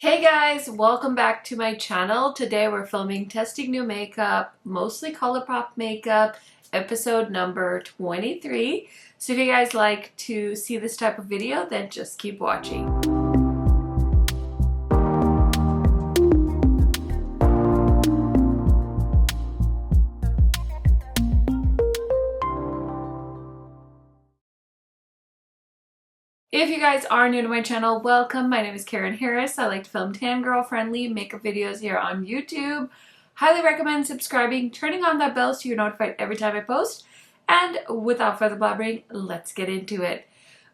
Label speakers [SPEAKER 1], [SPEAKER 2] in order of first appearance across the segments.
[SPEAKER 1] Hey guys, welcome back to my channel. Today we're filming testing new makeup, mostly Colourpop makeup, episode number 23. So if you guys like to see this type of video, then just keep watching. If you guys are new to my channel, welcome. My name is KARENHARRIS. I like to film tan girl friendly makeup videos here on YouTube. Highly recommend subscribing, turning on that bell so you're notified every time I post. And without further blabbering, let's get into it.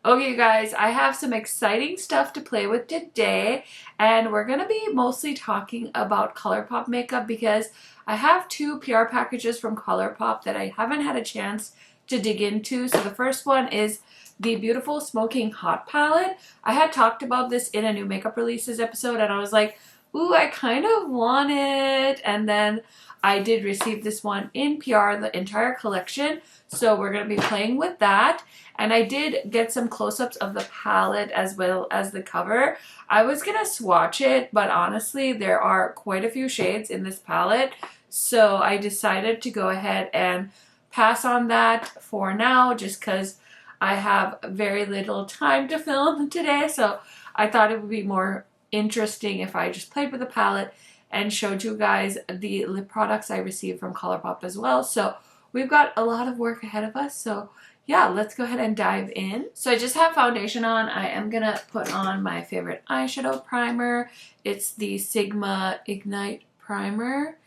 [SPEAKER 1] Okay, you guys, I have some exciting stuff to play with today, and we're going to be mostly talking about Colourpop makeup because I have two PR packages from Colourpop that I haven't had a chance to dig into. So the first one is the beautiful Smoking Hot palette. I had talked about this in a new makeup releases episode and I was like, ooh, I kind of want it. And then I did receive this one in PR, the entire collection. So we're going to be playing with that. And I did get some close-ups of the palette as well as the cover. I was going to swatch it, but honestly, there are quite a few shades in this palette. So I decided to go ahead and pass on that for now just because I have very little time to film today, so I thought it would be more interesting if I just played with the palette and showed you guys the lip products I received from Colourpop as well. So we've got a lot of work ahead of us, so yeah, let's go ahead and dive in. So I just have foundation on. I am gonna put on my favorite eyeshadow primer. It's the Sigma Ignite Primer.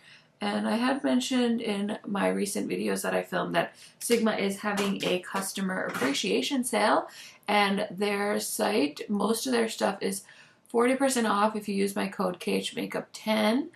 [SPEAKER 1] And I had mentioned in my recent videos that I filmed that Sigma is having a customer appreciation sale, and their site, most of their stuff is 40% off if you use my code KHMAKEUP10.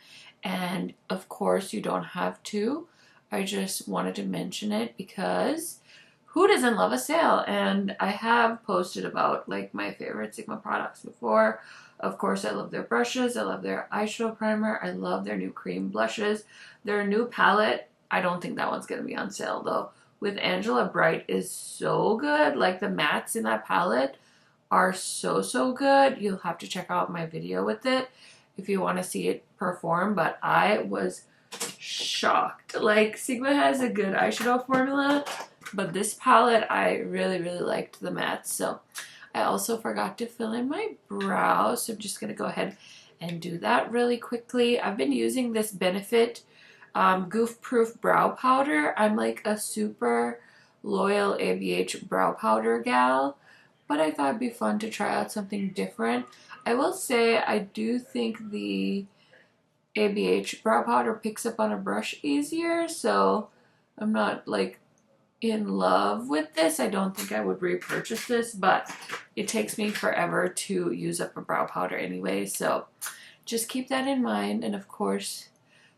[SPEAKER 1] And of course you don't have to. I just wanted to mention it because who doesn't love a sale? And I have posted about like my favorite Sigma products before. Of course, I love their brushes, I love their eyeshadow primer, I love their new cream blushes. Their new palette, I don't think that one's going to be on sale though. With Angela Bright is so good. Like the mattes in that palette are so good. You'll have to check out my video with it if you want to see it perform. But I was shocked. Like Sigma has a good eyeshadow formula, but this palette I really liked the mattes. So I also forgot to fill in my brows, so I'm just going to go ahead and do that really quickly. I've been using this Benefit Goof Proof Brow Powder. I'm like a super loyal ABH brow powder gal, but I thought it'd be fun to try out something different. I will say I do think the ABH brow powder picks up on a brush easier, so I'm not like in love with this. I don't think I would repurchase this, but it takes me forever to use up a brow powder anyway, so just keep that in mind. And of course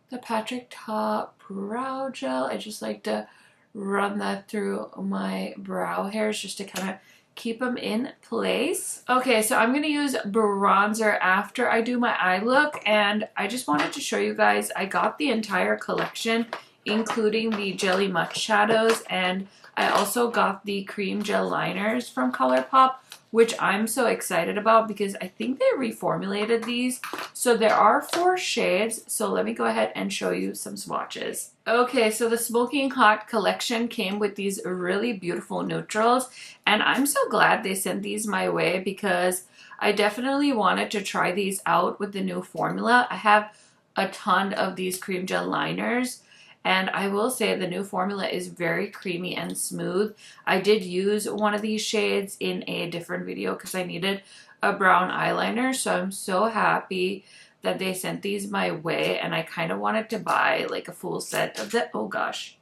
[SPEAKER 1] the Patrick Top brow gel, I just like to run that through my brow hairs just to kind of keep them in place. Okay, so I'm going to use bronzer after I do my eye look, and I just wanted to show you guys I got the entire collection including the Jelly Much shadows, and I also got the cream gel liners from Colourpop, which I'm so excited about because I think they reformulated these. So there are 4 shades, so let me go ahead and show you some swatches. Okay, so the Smoking Hot collection came with these really beautiful neutrals, and I'm so glad they sent these my way because I definitely wanted to try these out with the new formula. I have a ton of these cream gel liners, and I will say the new formula is very creamy and smooth. I did use one of these shades in a different video because I needed a brown eyeliner. So I'm so happy that they sent these my way. And I kind of wanted to buy like a full set of that. Oh gosh,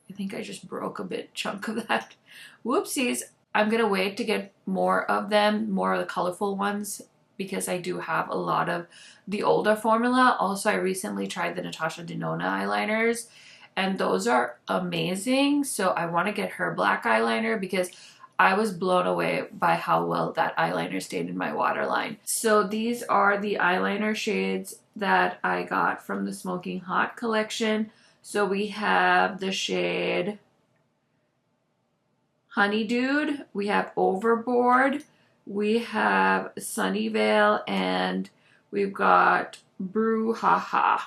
[SPEAKER 1] I think I just broke a bit chunk of that. Whoopsies. I'm going to wait to get more of them, more of the colorful ones, because I do have a lot of the older formula. Also, I recently tried the Natasha Denona eyeliners, and those are amazing. So I want to get her black eyeliner because I was blown away by how well that eyeliner stayed in my waterline. So these are the eyeliner shades that I got from the Smoking Hot collection. So we have the shade Honey Dude, we have Overboard, we have Sunnyvale, and we've got Brouhaha.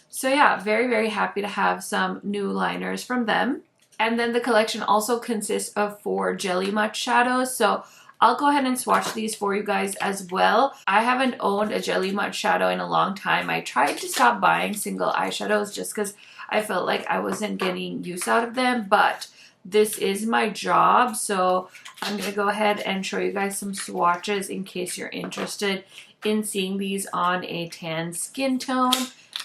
[SPEAKER 1] So yeah, very, very happy to have some new liners from them. And then the collection also consists of 4 Jelly Much shadows. So I'll go ahead and swatch these for you guys as well. I haven't owned a Jelly Much shadow in a long time. I tried to stop buying single eyeshadows just because I felt like I wasn't getting use out of them. But this is my job. So I'm going to go ahead and show you guys some swatches in case you're interested in seeing these on a tan skin tone.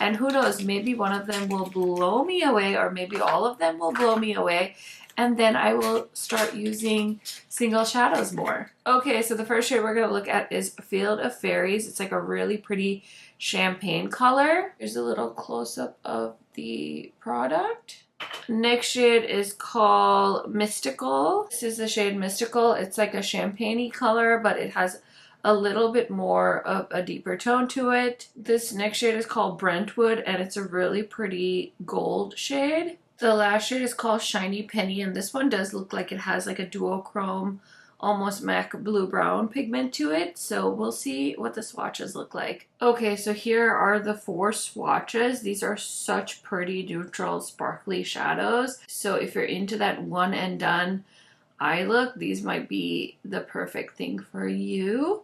[SPEAKER 1] And who knows, maybe one of them will blow me away, or maybe all of them will blow me away. And then I will start using single shadows more. Okay, so the first shade we're going to look at is Field of Fairies. It's like a really pretty champagne color. Here's a little close-up of the product. Next shade is called Mystical. This is the shade Mystical. It's like a champagne-y color, but it has a little bit more of a deeper tone to it. This next shade is called Brentwood, and it's a really pretty gold shade. The last shade is called Shiny Penny, and this one does look like it has like a duochrome, almost MAC blue-brown pigment to it. So we'll see what the swatches look like. Okay, so here are the 4 swatches. These are such pretty neutral, sparkly shadows. So if you're into that one and done eye look, these might be the perfect thing for you.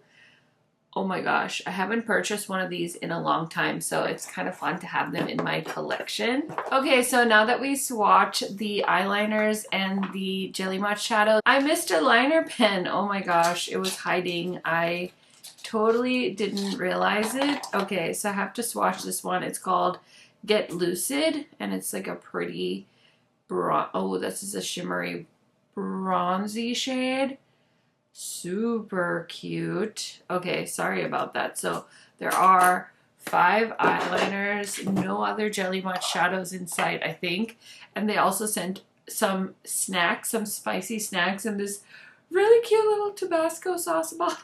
[SPEAKER 1] Oh my gosh, I haven't purchased one of these in a long time, so it's kind of fun to have them in my collection. Okay, so now that we swatch the eyeliners and the Jelly Much shadow, I missed a liner pen. Oh my gosh, it was hiding. I totally didn't realize it. Okay, so I have to swatch this one. It's called Get Lucid, and it's like a pretty oh, this is a shimmery bronzy shade. Super cute. Okay, sorry about that. So there are 5 eyeliners, no other Jelly Much shadows in sight, I think. And they also sent some snacks, some spicy snacks, and this really cute little Tabasco sauce bottle.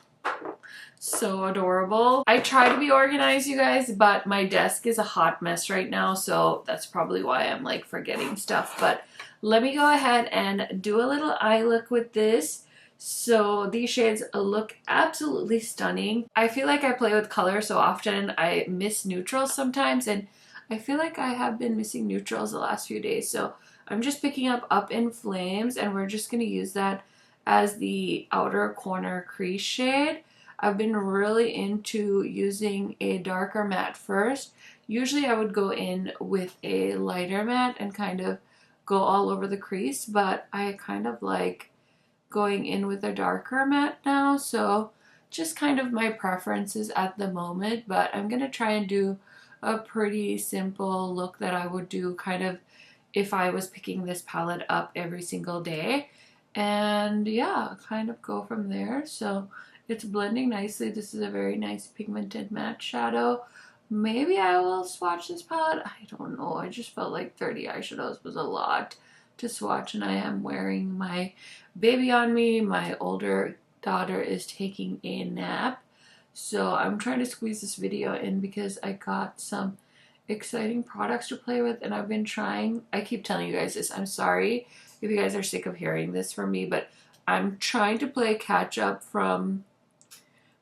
[SPEAKER 1] So adorable. I try to be organized, you guys, but my desk is a hot mess right now, so that's probably why I'm like forgetting stuff. But let me go ahead and do a little eye look with this. So these shades look absolutely stunning. I feel like I play with color so often I miss neutrals sometimes, and I feel like I have been missing neutrals the last few days. So I'm just picking up in Flames, and we're just going to use that as the outer corner crease shade. I've been really into using a darker matte first. Usually I would go in with a lighter matte and kind of go all over the crease, but I kind of like going in with a darker matte now, so just kind of my preferences at the moment. But I'm gonna try and do a pretty simple look that I would do kind of if I was picking this palette up every single day, and yeah, kind of go from there. So it's blending nicely. This is a very nice pigmented matte shadow. Maybe I will swatch this palette. I don't know. I just felt like 30 eyeshadows was a lot to swatch, and I am wearing my baby on me. My older daughter is taking a nap, so I'm trying to squeeze this video in because I got some exciting products to play with, and I've been trying. I keep telling you guys this. I'm sorry if you guys are sick of hearing this from me, but I'm trying to play catch up from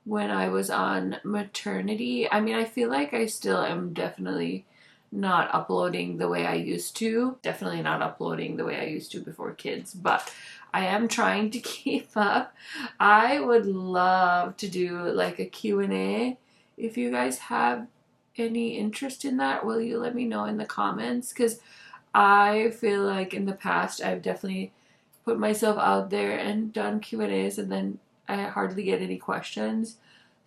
[SPEAKER 1] when I was on maternity. I mean, I feel like I still am definitely not uploading the way I used to. Definitely not uploading the way I used to before kids, but I am trying to keep up. I would love to do like a Q&A. If you guys have any interest in that, will you let me know in the comments? Because I feel like in the past I've definitely put myself out there and done Q&As, and then I hardly get any questions.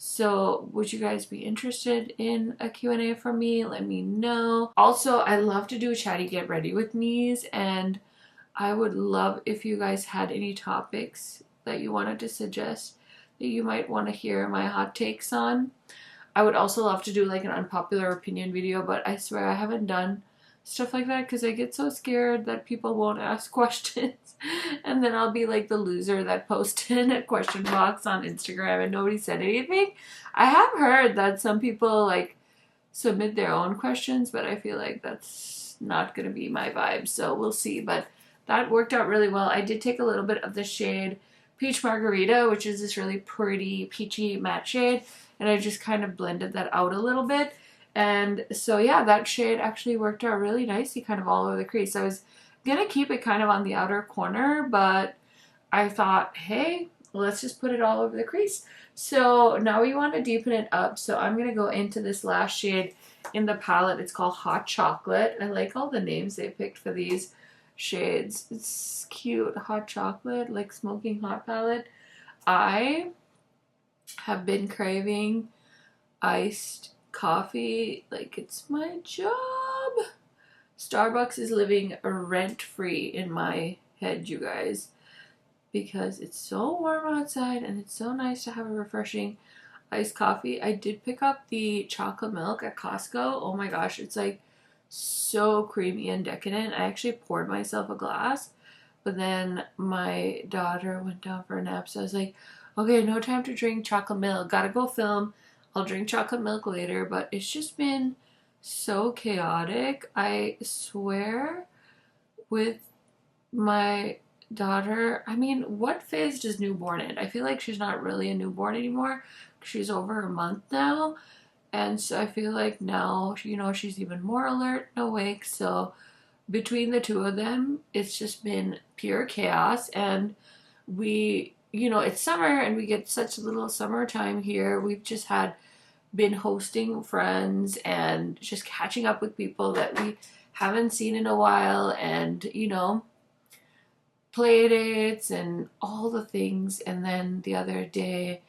[SPEAKER 1] So would you guys be interested in a Q&A from me? Let me know. Also, I love to do chatty get ready with me's, and I would love if you guys had any topics that you wanted to suggest that you might want to hear my hot takes on. I would also love to do like an unpopular opinion video, but I swear I haven't done stuff like that because I get so scared that people won't ask questions, and then I'll be like the loser that posted a question box on Instagram and nobody said anything. I have heard that some people like submit their own questions, but I feel like that's not gonna be my vibe, so we'll see. But that worked out really well. I did take a little bit of the shade Peach Margarita, which is this really pretty peachy matte shade, and I just kind of blended that out a little bit. And so yeah, that shade actually worked out really nicely kind of all over the crease. I was gonna keep it kind of on the outer corner, but I thought, hey, let's just put it all over the crease. So now we want to deepen it up. So I'm gonna go into this last shade in the palette. It's called Hot Chocolate. I like all the names they picked for these shades. It's cute. Hot Chocolate, like smoking hot palette. I have been craving iced coffee like it's my job. Starbucks is living rent-free in my head, you guys, because it's so warm outside and it's so nice to have a refreshing iced coffee. I did pick up the chocolate milk at Costco. Oh my gosh, it's like so creamy and decadent. I actually poured myself a glass, but then my daughter went down for a nap, so I was like, okay, no time to drink chocolate milk. Gotta go film. I'll drink chocolate milk later. But it's just been so chaotic. I swear, with my daughter, I mean, what phase does newborn in? I feel like she's not really a newborn anymore. She's over a month now. And so I feel like now, you know, she's even more alert and awake. So between the two of them, it's just been pure chaos. And we, you know, it's summer and we get such little summertime here. We've just been hosting friends and just catching up with people that we haven't seen in a while, and, you know, play dates and all the things. And then the other day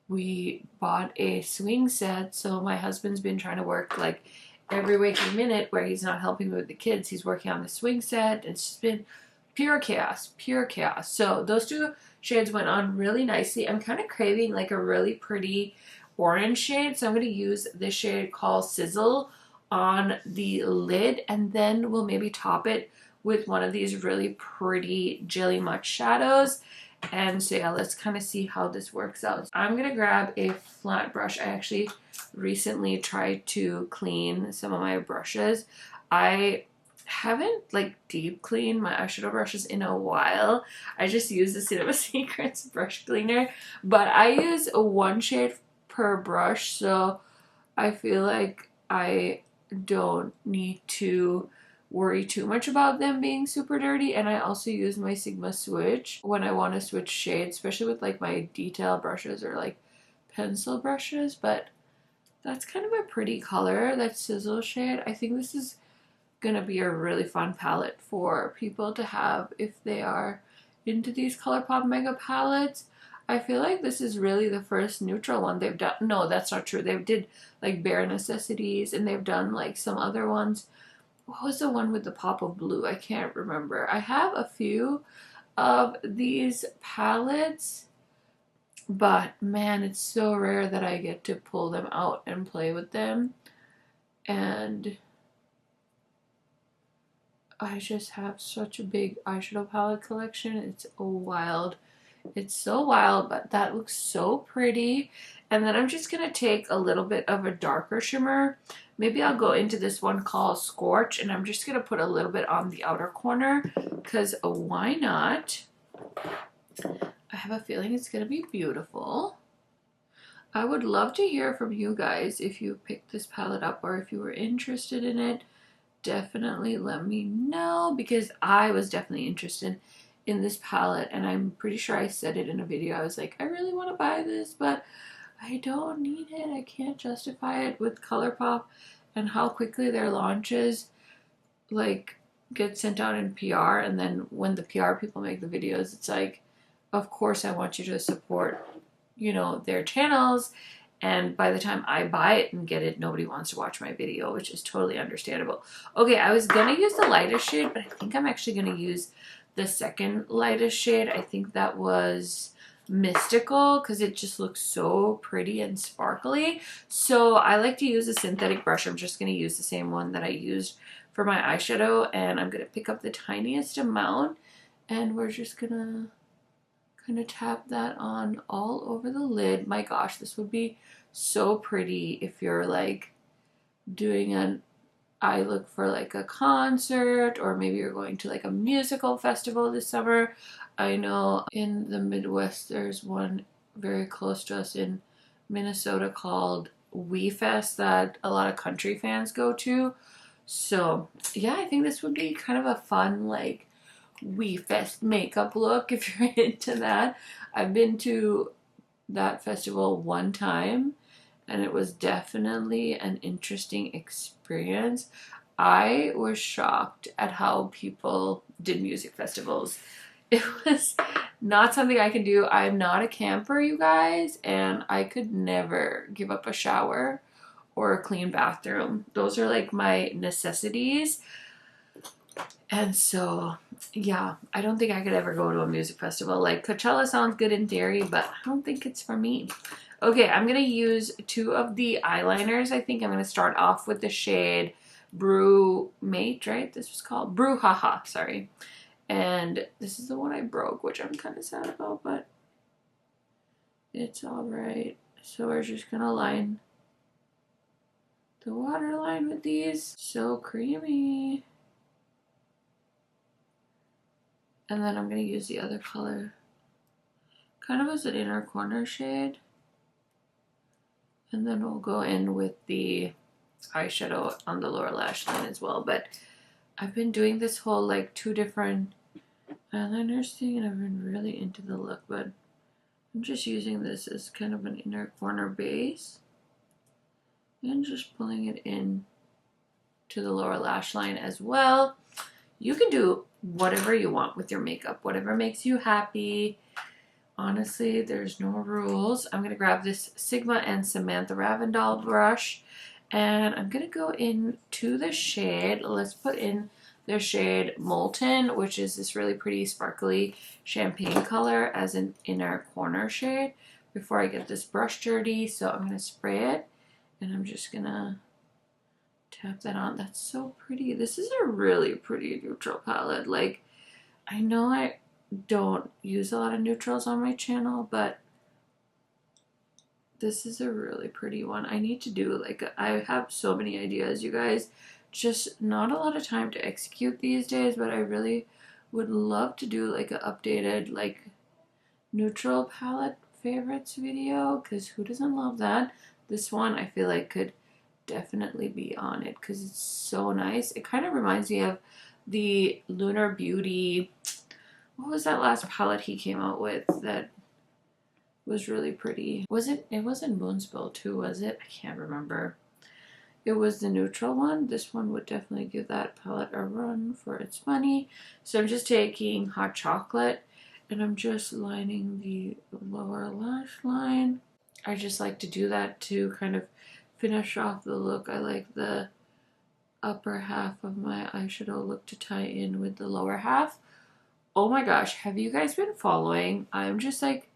[SPEAKER 1] we bought a swing set. So my husband's been trying to work like every waking minute where he's not helping me with the kids. He's working on the swing set. It's just been pure chaos, pure chaos. So those two shades went on really nicely. I'm kind of craving like a really pretty orange shade, so I'm going to use this shade called Sizzle on the lid, and then we'll maybe top it with one of these really pretty Jelly Much shadows. And so yeah, let's kind of see how this works out. I'm going to grab a flat brush. I actually recently tried to clean some of my brushes. I haven't like deep cleaned my eyeshadow brushes in a while. I just use the Cinema Secrets brush cleaner, but I use one shade per brush, so I feel like I don't need to worry too much about them being super dirty. And I also use my Sigma switch when I want to switch shades, especially with like my detail brushes or like pencil brushes. But that's kind of a pretty color, that Sizzle shade. I think this is gonna be a really fun palette for people to have if they are into these Colourpop mega palettes. I feel like this is really the first neutral one they've done. No, that's not true. They did like Bare Necessities, and they've done like some other ones. What was the one with the pop of blue? I can't remember. I have a few of these palettes, but man, it's so rare that I get to pull them out and play with them. And I just have such a big eyeshadow palette collection. It's wild. It's so wild, but that looks so pretty. And then I'm just going to take a little bit of a darker shimmer. Maybe I'll go into this one called Scorch, and I'm just going to put a little bit on the outer corner, because why not? I have a feeling it's going to be beautiful. I would love to hear from you guys if you picked this palette up or if you were interested in it. Definitely let me know, because I was definitely interested in this palette, and I'm pretty sure I said it in a video. I was like, I really want to buy this, but I don't need it. I can't justify it with Colourpop and how quickly their launches like get sent out in PR, and then when the PR people make the videos, it's like, of course I want you to support, you know, their channels. And by the time I buy it and get it, nobody wants to watch my video, which is totally understandable. Okay, I was gonna use the lightest shade, but I think I'm actually gonna use the second lightest shade. I think that was Mystical, because it just looks so pretty and sparkly. So I like to use a synthetic brush. I'm just going to use the same one that I used for my eyeshadow, and I'm going to pick up the tiniest amount, and we're just going to kind of tap that on all over the lid. My gosh, this would be so pretty if you're like doing an I look for like a concert, or maybe you're going to like a musical festival this summer. I know in the Midwest there's one very close to us in Minnesota called We Fest that a lot of country fans go to. So yeah, I think this would be kind of a fun like We Fest makeup look if you're into that. I've been to that festival one time and it was definitely an interesting experience. I was shocked at how people did music festivals. It was not something I can do. I'm not a camper, you guys, and I could never give up a shower or a clean bathroom. Those are like my necessities. And so, yeah, I don't think I could ever go to a music festival. Like, Coachella sounds good in theory, but I don't think it's for me. Okay, I'm going to use two of the eyeliners. I think I'm going to start off with the shade Brew Mate, right? This was called Brew Haha, sorry. And this is the one I broke, which I'm kind of sad about, but it's all right. So we're just going to line the waterline with these. So creamy. And then I'm going to use the other color kind of as an inner corner shade. And then we'll go in with the eyeshadow on the lower lash line as well. But I've been doing this whole like two different eyeliners thing and I've been really into the look. But I'm just using this as kind of an inner corner base. And just pulling it in to the lower lash line as well. You can do whatever you want with your makeup, whatever makes you happy. Honestly, there's no rules. I'm going to grab this Sigma and Samantha Ravndal brush and I'm going to go into the shade. Let's put in the shade Molten, which is this really pretty sparkly champagne color as an inner corner shade before I get this brush dirty. So I'm going to spray it and I'm just going to tap that on. That's so pretty. This is a really pretty neutral palette. Like, I know I don't use a lot of neutrals on my channel, but this is a really pretty one. I need to do like I have so many ideas, you guys, just not a lot of time to execute these days, but I really would love to do like an updated like neutral palette favorites video, because who doesn't love that? This one I feel like could definitely be on it because it's so nice. It kind of reminds me of the Lunar Beauty, what was that last palette he came out with that was really pretty? It wasn't Moonspill too, was it? I can't remember. It was the neutral one. This one would definitely give that palette a run for its money. So I'm just taking Hot Chocolate and I'm just lining the lower lash line. I just like to do that to kind of finish off the look. I like the upper half of my eyeshadow look to tie in with the lower half. Oh my gosh, have you guys been following? I'm just like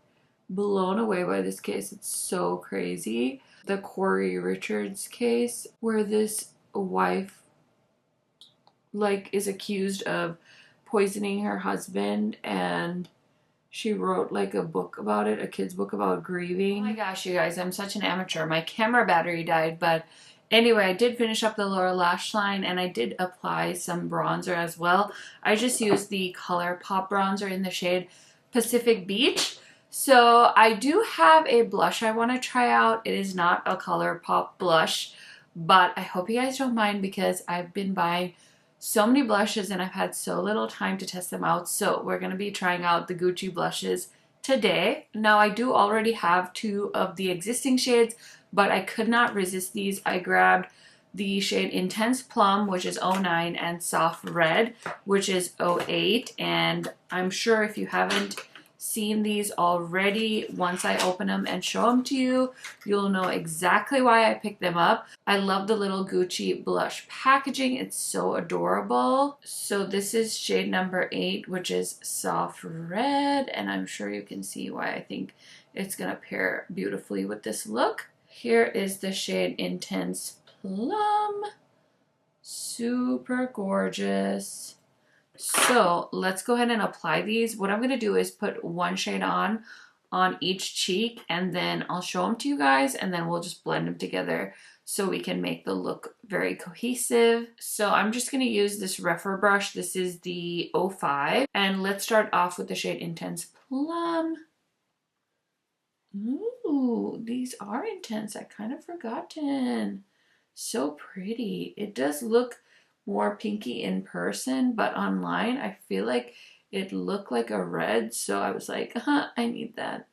[SPEAKER 1] blown away by this case. It's so crazy. The Corey Richards case where this wife like is accused of poisoning her husband, and she wrote like a book about it, a kid's book about grieving. Oh my gosh, you guys, I'm such an amateur. My camera battery died, but anyway, I did finish up the lower lash line and I did apply some bronzer as well. I just used the Colourpop bronzer in the shade Pacific Beach. So I do have a blush I want to try out. It is not a Colourpop blush, but I hope you guys don't mind because I've been buying so many blushes and I've had so little time to test them out. So we're going to be trying out the Gucci blushes today. Now I do already have two of the existing shades, but I could not resist these. I grabbed the shade Intense Plum, which is 09, and Soft Red, which is 08. And I'm sure if you haven't seen these already, once I open them and show them to you, you'll know exactly why I picked them up. I love the little Gucci blush packaging. It's so adorable. So this is shade number 8, which is Soft Red, and I'm sure you can see why I think it's gonna pair beautifully with this look. Here is the shade Intense Plum. Super gorgeous. So let's go ahead and apply these. What I'm going to do is put one shade on each cheek, and then I'll show them to you guys, and then we'll just blend them together so we can make the look very cohesive. So I'm just going to use this Refer brush. This is the 05. And let's start off with the shade Intense Plum. Ooh, these are intense. I kind of forgotten. So pretty. It does look more pinky in person, but online I feel like it looked like a red, so I was like, I need that.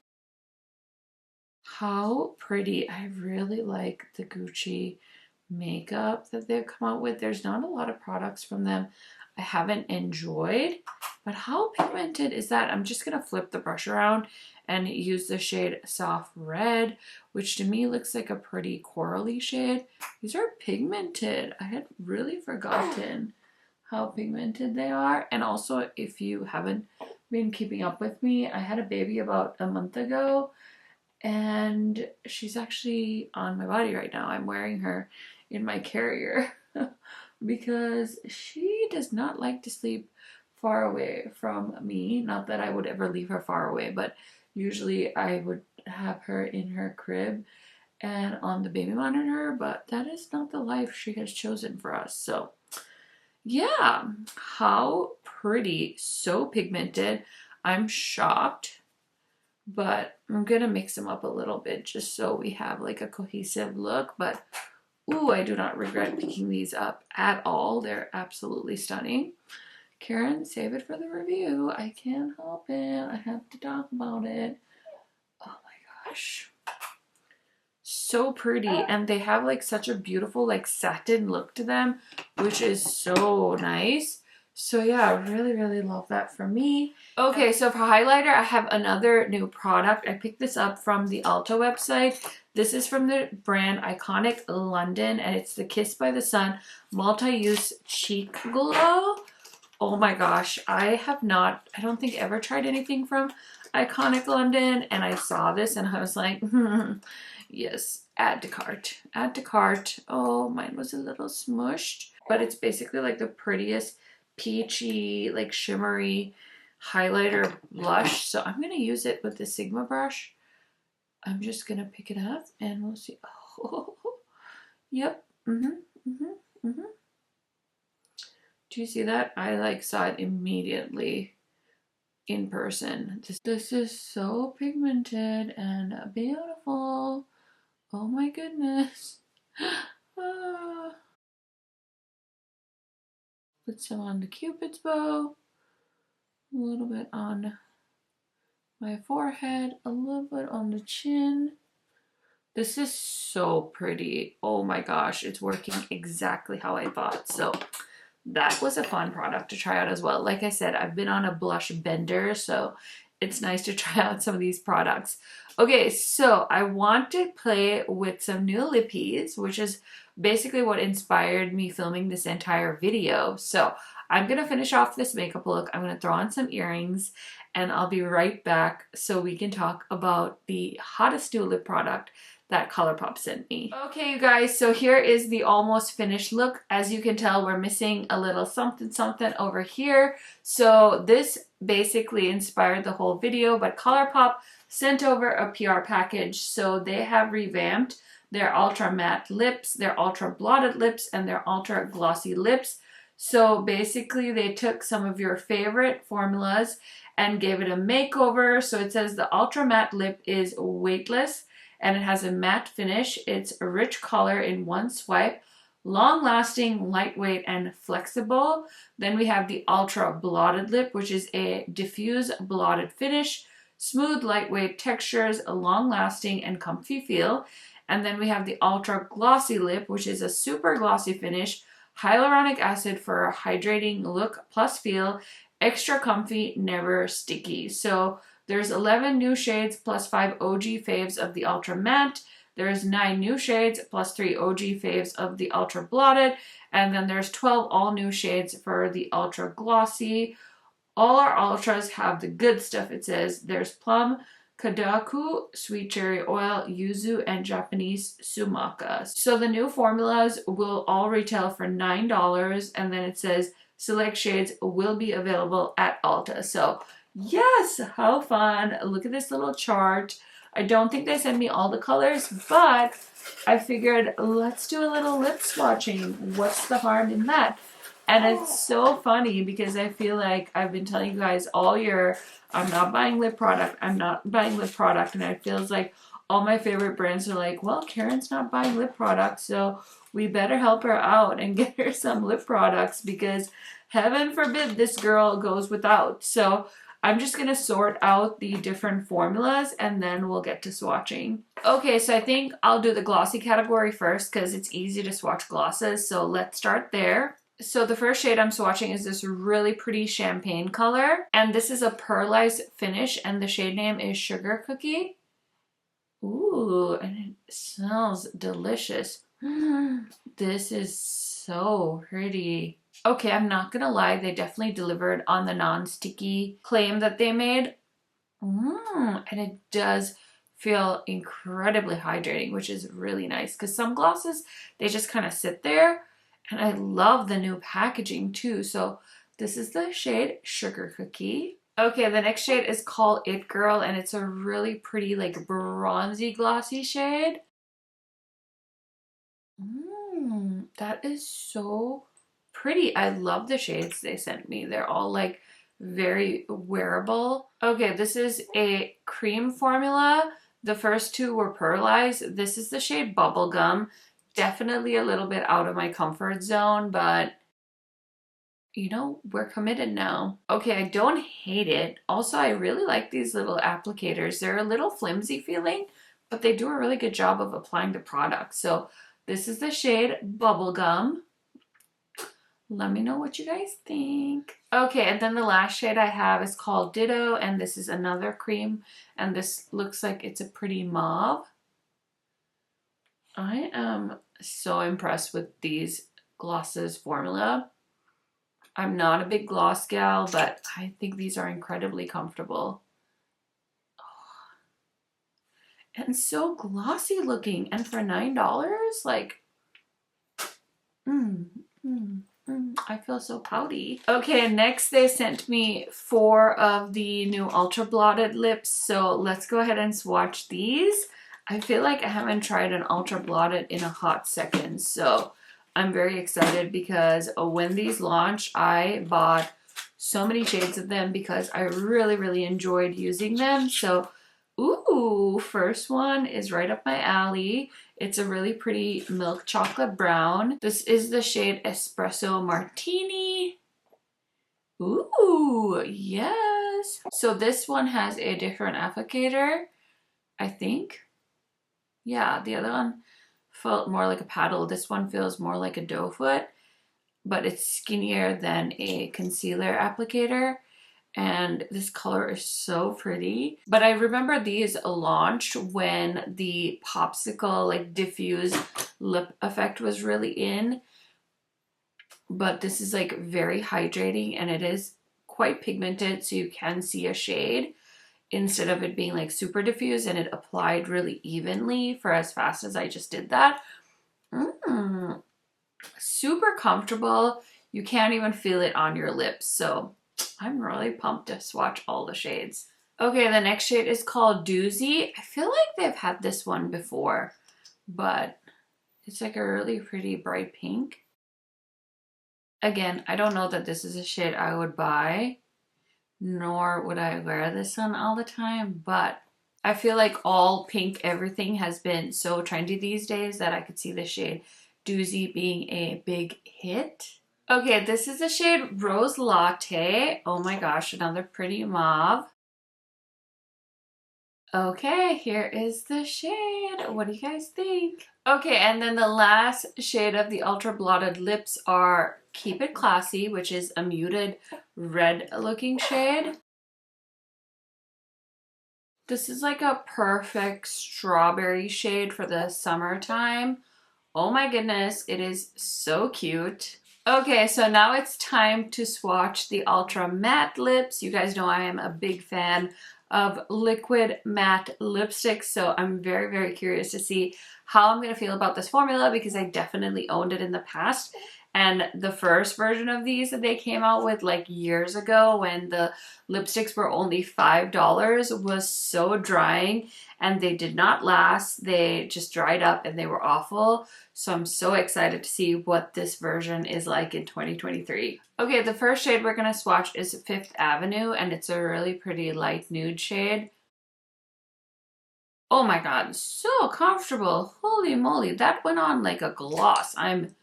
[SPEAKER 1] How pretty. I really like the Gucci makeup that they've come out with. There's not a lot of products from them I haven't enjoyed, but how pigmented is that? I'm just gonna flip the brush around and use the shade Soft Red, which to me looks like a pretty corally shade. These are pigmented. I had really forgotten how pigmented they are. And also, if you haven't been keeping up with me, I had a baby about a month ago, and she's actually on my body right now. I'm wearing her in my carrier because she does not like to sleep far away from me. Not that I would ever leave her far away, but usually I would have her in her crib and on the baby monitor, but that is not the life she has chosen for us. So yeah, how pretty. So pigmented. I'm shocked, but I'm gonna mix them up a little bit just so we have like a cohesive look. But ooh, I do not regret picking these up at all. They're absolutely stunning. Karen, save it for the review. I can't help it. I have to talk about it. Oh my gosh. So pretty. And they have like such a beautiful like satin look to them, which is so nice. So yeah, I really love that for me. Okay, so for highlighter, I have another new product. I picked this up from the Ulta website. This is from the brand Iconic London, and it's the Kiss by the Sun Multi-Use Cheek Glow. Oh my gosh, I don't think ever tried anything from Iconic London, and I saw this and I was like, yes, add to cart, add to cart. Oh, mine was a little smushed, but it's basically like the prettiest peachy, like shimmery highlighter blush. So I'm gonna use it with the Sigma brush. I'm just gonna pick it up and we'll see. Oh, yep. Do you see that? I like saw it immediately in person. This is so pigmented and beautiful. Oh my goodness. Put some on the Cupid's bow, a little bit on my forehead, a little bit on the chin. This is so pretty. Oh my gosh, it's working exactly how I thought. So that was a fun product to try out as well. Like I said, I've been on a blush bender, so it's nice to try out some of these products. Okay, so I want to play with some new lippies, which is basically what inspired me filming this entire video. So I'm going to finish off this makeup look. I'm going to throw on some earrings, and I'll be right back so we can talk about the hottest new lip product that Colourpop sent me. Okay, you guys, so here is the almost finished look. As you can tell, we're missing a little something over here. So this basically inspired the whole video, but Colourpop sent over a PR package. So they have revamped their ultra matte lips, their ultra blotted lips, and their ultra glossy lips. So basically they took some of your favorite formulas and gave it a makeover. So it says the ultra matte lip is weightless, and it has a matte finish. It's a rich color in one swipe, long-lasting, lightweight, and flexible. Then we have the Ultra Blotted Lip, which is a diffuse blotted finish, smooth, lightweight textures, a long-lasting and comfy feel. And then we have the Ultra Glossy Lip, which is a super glossy finish, hyaluronic acid for a hydrating look plus feel, extra comfy, never sticky. So there's 11 new shades plus 5 OG faves of the Ultra Matte. There's 9 new shades plus 3 OG faves of the Ultra Blotted. And then there's 12 all new shades for the Ultra Glossy. All our Ultras have the good stuff, it says. There's Plum, Kadaku, Sweet Cherry Oil, Yuzu, and Japanese Sumaka. So the new formulas will all retail for $9. And then it says select shades will be available at Ulta. So yes, how fun. Look at this little chart I don't think they sent me all the colors, but I figured let's do a little lip swatching. What's the harm in that? And it's so funny because I feel like I've been telling you guys all year, I'm not buying lip product, I'm not buying lip product, and it feels like all my favorite brands are like, well, Karen's not buying lip products, so we better help her out and get her some lip products because heaven forbid this girl goes without. So I'm just going to sort out the different formulas and then we'll get to swatching. Okay, so I think I'll do the glossy category first because it's easy to swatch glosses. So let's start there. So the first shade I'm swatching is this really pretty champagne color. And this is a pearlized finish and the shade name is Sugar Cookie. Ooh, and it smells delicious. This is so pretty. Okay, I'm not gonna lie, they definitely delivered on the non-sticky claim that they made. And it does feel incredibly hydrating, which is really nice because some glosses, they just kind of sit there. And I love the new packaging too. So this is the shade Sugar Cookie. Okay, the next shade is called It Girl, and it's a really pretty, like, bronzy glossy shade. That is so pretty. I love the shades they sent me. They're all, like, very wearable. Okay, this is a cream formula. The first two were pearlized. This is the shade Bubblegum. Definitely a little bit out of my comfort zone, but you know, we're committed now. Okay, I don't hate it. Also, I really like these little applicators. They're a little flimsy feeling, but they do a really good job of applying the product. So this is the shade Bubblegum. Let me know what you guys think. Okay, and then the last shade I have is called Ditto, and this is another cream, and this looks like it's a pretty mauve. I am so impressed with these glosses formula. I'm not a big gloss gal, but I think these are incredibly comfortable. Oh. And so glossy looking. And for $9, like, I feel so pouty. Okay, next they sent me 4 of the new Ultra Blotted lips. So let's go ahead and swatch these. I feel like I haven't tried an Ultra Blotted in a hot second. So I'm very excited because when these launched, I bought so many shades of them because I really, really enjoyed using them. So, ooh, first one is right up my alley. It's a really pretty milk chocolate brown. This is the shade Espresso Martini. Ooh, yes. So this one has a different applicator, I think. Yeah, the other one felt more like a paddle. This one feels more like a doe foot, but it's skinnier than a concealer applicator. And this color is so pretty. But I remember these launched when the popsicle, like, diffuse lip effect was really in. But this is, like, very hydrating and it is quite pigmented, so you can see a shade instead of it being, like, super diffuse, and it applied really evenly for as fast as I just did that. Super comfortable. You can't even feel it on your lips. So I'm really pumped to swatch all the shades. Okay, the next shade is called Doozy. I feel like they've had this one before, but it's like a really pretty bright pink. Again, I don't know that this is a shade I would buy, nor would I wear this one all the time, but I feel like all pink everything has been so trendy these days that I could see the shade Doozy being a big hit. Okay, this is the shade Rose Latte. Oh my gosh, another pretty mauve. Okay, here is the shade. What do you guys think? Okay, and then the last shade of the Ultra Blotted lips are Keep It Classy, which is a muted red looking shade. This is like a perfect strawberry shade for the summertime. Oh my goodness, it is so cute. Okay, so now it's time to swatch the Ultra Matte lips. You guys know I am a big fan of liquid matte lipsticks, so I'm very, very curious to see how I'm going to feel about this formula because I definitely owned it in the past And the first version of these that they came out with like years ago when the lipsticks were only $5 was so drying and they did not last. They just dried up and they were awful. So I'm so excited to see what this version is like in 2023. Okay, the first shade we're going to swatch is Fifth Avenue, and it's a really pretty light nude shade. Oh my god, so comfortable. Holy moly, that went on like a gloss. I'm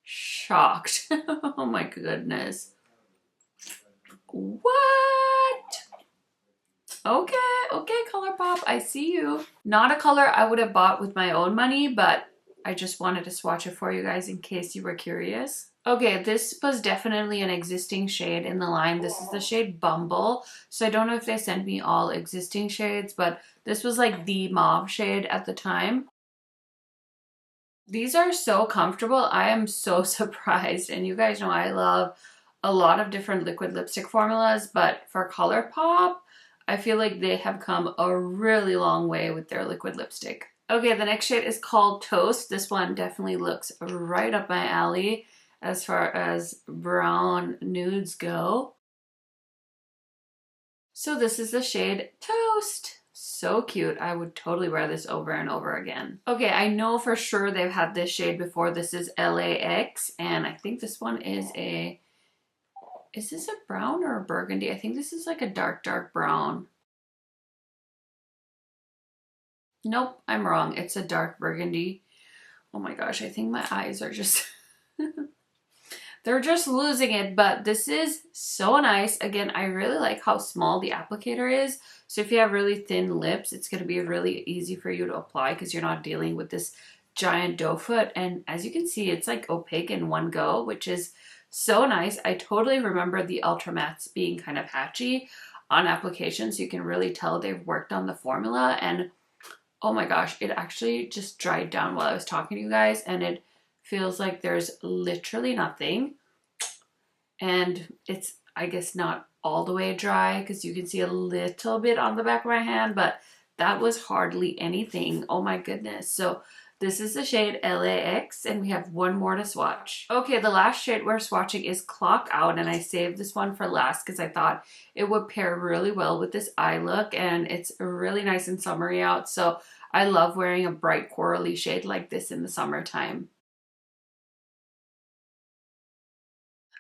[SPEAKER 1] shocked. Oh my goodness. What? Okay, Colourpop, I see you. Not a color I would have bought with my own money, but I just wanted to swatch it for you guys in case you were curious. Okay, this was definitely an existing shade in the line. This is the shade Bumble. So I don't know if they sent me all existing shades, but this was like the mauve shade at the time. These are so comfortable. I am so surprised. And you guys know I love a lot of different liquid lipstick formulas, but for Colourpop, I feel like they have come a really long way with their liquid lipstick. Okay, the next shade is called Toast. This one definitely looks right up my alley as far as brown nudes go. So this is the shade Toast. So cute. I would totally wear this over and over again. Okay, I know for sure they've had this shade before. This is LAX, and I think this one is a... Is this a brown or a burgundy? I think this is like a dark brown. Nope, I'm wrong. It's a dark burgundy. Oh my gosh, I think my eyes are just... They're just losing it, but this is so nice. Again, I really like how small the applicator is. So if you have really thin lips, it's going to be really easy for you to apply because you're not dealing with this giant doe foot. And as you can see, it's like opaque in one go, which is so nice. I totally remember the Ultra Mattes being kind of patchy on application, so you can really tell they've worked on the formula. And oh my gosh, it actually just dried down while I was talking to you guys, and it feels like there's literally nothing. And it's, I guess, not all the way dry because you can see a little bit on the back of my hand, but that was hardly anything. Oh my goodness. So this is the shade LAX, and we have one more to swatch. Okay, the last shade we're swatching is Clock Out, and I saved this one for last because I thought it would pair really well with this eye look, and it's really nice and summery out, so I love wearing a bright corally shade like this in the summertime.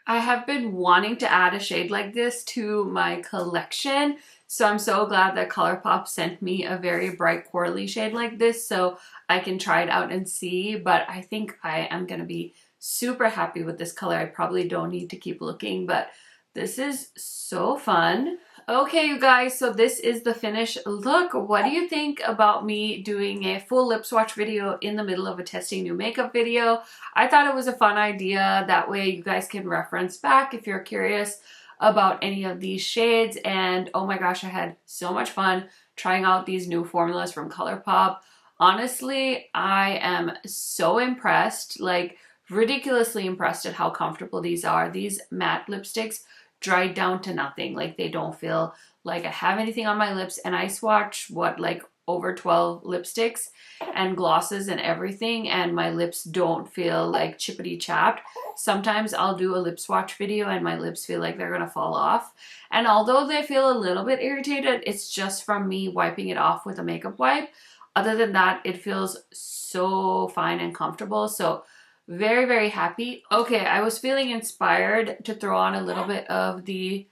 [SPEAKER 1] I have been wanting to add a shade like this to my collection, so I'm so glad that Colourpop sent me a very bright corally shade like this so I can try it out and see, but I think I am going to be super happy with this color. I probably don't need to keep looking, but this is so fun. Okay, you guys, so this is the finished look. What do you think about me doing a full lip swatch video in the middle of a testing new makeup video? I thought it was a fun idea. That way you guys can reference back if you're curious about any of these shades. And oh my gosh, I had so much fun trying out these new formulas from Colourpop. Honestly, I am so impressed, like ridiculously impressed at how comfortable these are. These matte lipsticks dried down to nothing. Like, they don't feel like I have anything on my lips, and I swatch what, like over 12 lipsticks and glosses and everything, and my lips don't feel like chippity chapped. Sometimes I'll do a lip swatch video and my lips feel like they're gonna fall off, and although they feel a little bit irritated, it's just from me wiping it off with a makeup wipe. Other than that, it feels so fine and comfortable. So very, very happy. Okay, I was feeling inspired to throw on a little bit of the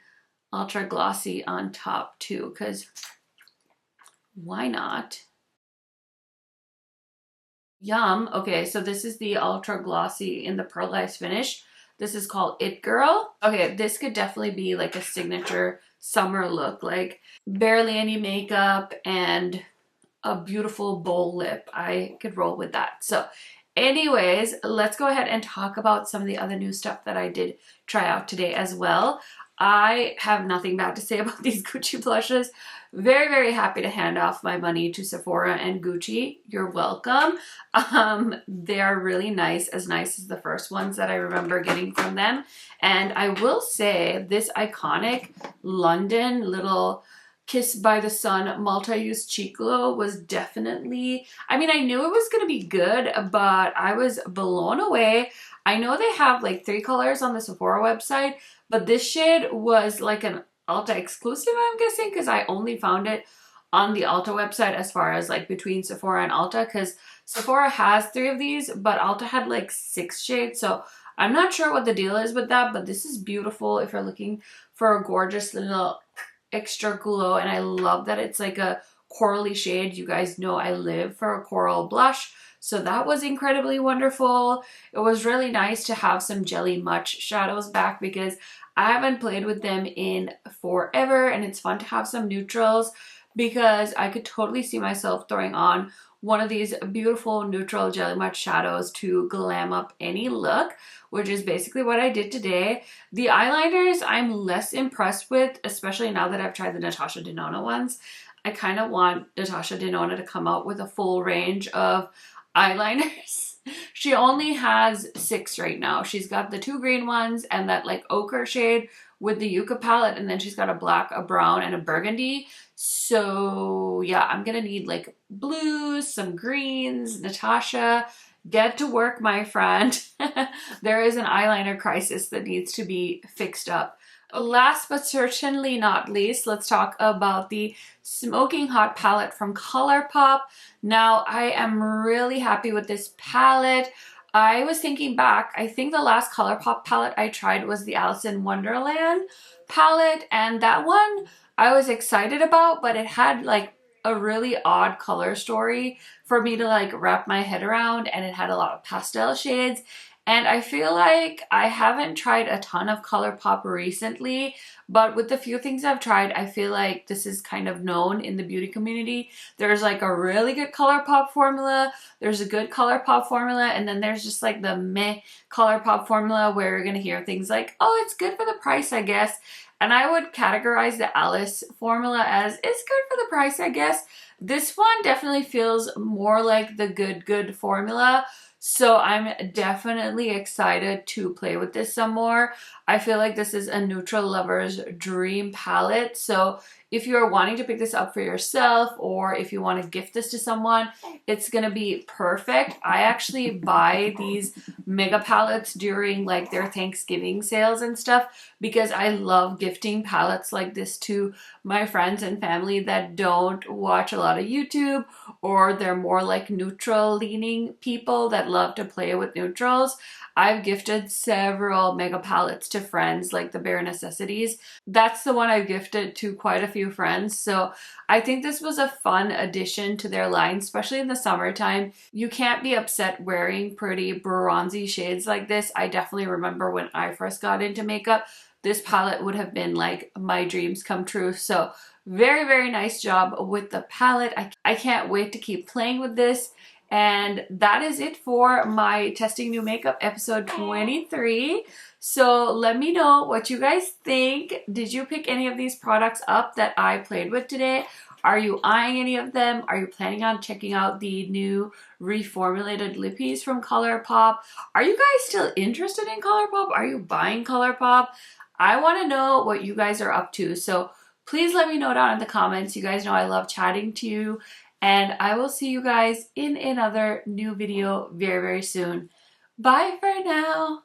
[SPEAKER 1] Ultra Glossy on top too, because why not? Yum. Okay, so this is the Ultra Glossy in the Pearlized finish. This is called It Girl. Okay, this could definitely be like a signature summer look, like barely any makeup and a beautiful bold lip. I could roll with that. So anyways, let's go ahead and talk about some of the other new stuff that I did try out today as well. I have nothing bad to say about these Gucci blushes. Very, very happy to hand off my money to Sephora and Gucci. You're welcome. They are really nice as the first ones that I remember getting from them. And I will say this iconic London little Kiss by the Sun Multi-Use Cheek Glow was definitely, I mean, I knew it was going to be good, but I was blown away. I know they have like 3 colors on the Sephora website, but this shade was like an Ulta exclusive, I'm guessing, because I only found it on the Ulta website as far as like between Sephora and Ulta, because Sephora has 3 of these, but Ulta had like 6 shades, so I'm not sure what the deal is with that, but this is beautiful if you're looking for a gorgeous little extra glow. And I love that it's like a corally shade. You guys know I live for a coral blush, so that was incredibly wonderful. It was really nice to have some Jelly Much shadows back because I haven't played with them in forever, and it's fun to have some neutrals because I could totally see myself throwing on one of these beautiful neutral Jelly Much shadows to glam up any look, which is basically what I did today. The eyeliners I'm less impressed with, especially now that I've tried the Natasha Denona ones. I kind of want Natasha Denona to come out with a full range of eyeliners. She only has 6 right now. She's got the 2 green ones and that like ochre shade with the Yucca palette, and then she's got a black, a brown, and a burgundy. So yeah, I'm gonna need like blues, some greens. Natasha, get to work, my friend. There is an eyeliner crisis that needs to be fixed up. Last but certainly not least, let's talk about the Smoking Hot palette from Colourpop. Now, I am really happy with this palette. I was thinking back, I think the last Colourpop palette I tried was the Alice in Wonderland palette, and that one I was excited about, but it had like a really odd color story for me to like wrap my head around, and it had a lot of pastel shades. And I feel like I haven't tried a ton of Colourpop recently, but with the few things I've tried, I feel like this is kind of known in the beauty community. There's like a really good Colourpop formula, there's a good Colourpop formula, and then there's just like the meh Colourpop formula where you're gonna hear things like, oh, it's good for the price, I guess. And I would categorize the Alice formula as it's good for the price, I guess. This one definitely feels more like the good formula. So I'm definitely excited to play with this some more. I feel like this is a neutral lover's dream palette. So if you're wanting to pick this up for yourself, or if you want to gift this to someone, it's going to be perfect. I actually buy these mega palettes during like their Thanksgiving sales and stuff because I love gifting palettes like this to my friends and family that don't watch a lot of YouTube, or they're more like neutral leaning people that love to play with neutrals. I've gifted several mega palettes to friends, like the Bare Necessities. That's the one I've gifted to quite a few friends. So I think this was a fun addition to their line, especially in the summertime. You can't be upset wearing pretty bronzy shades like this. I definitely remember when I first got into makeup, this palette would have been like my dreams come true. So very, very nice job with the palette. I can't wait to keep playing with this. And that is it for my Testing New Makeup episode 23. So let me know what you guys think. Did you pick any of these products up that I played with today? Are you eyeing any of them? Are you planning on checking out the new reformulated lippies from Colourpop? Are you guys still interested in Colourpop? Are you buying Colourpop? I want to know what you guys are up to. So please let me know down in the comments. You guys know I love chatting to you. And I will see you guys in another new video very, very soon. Bye for now.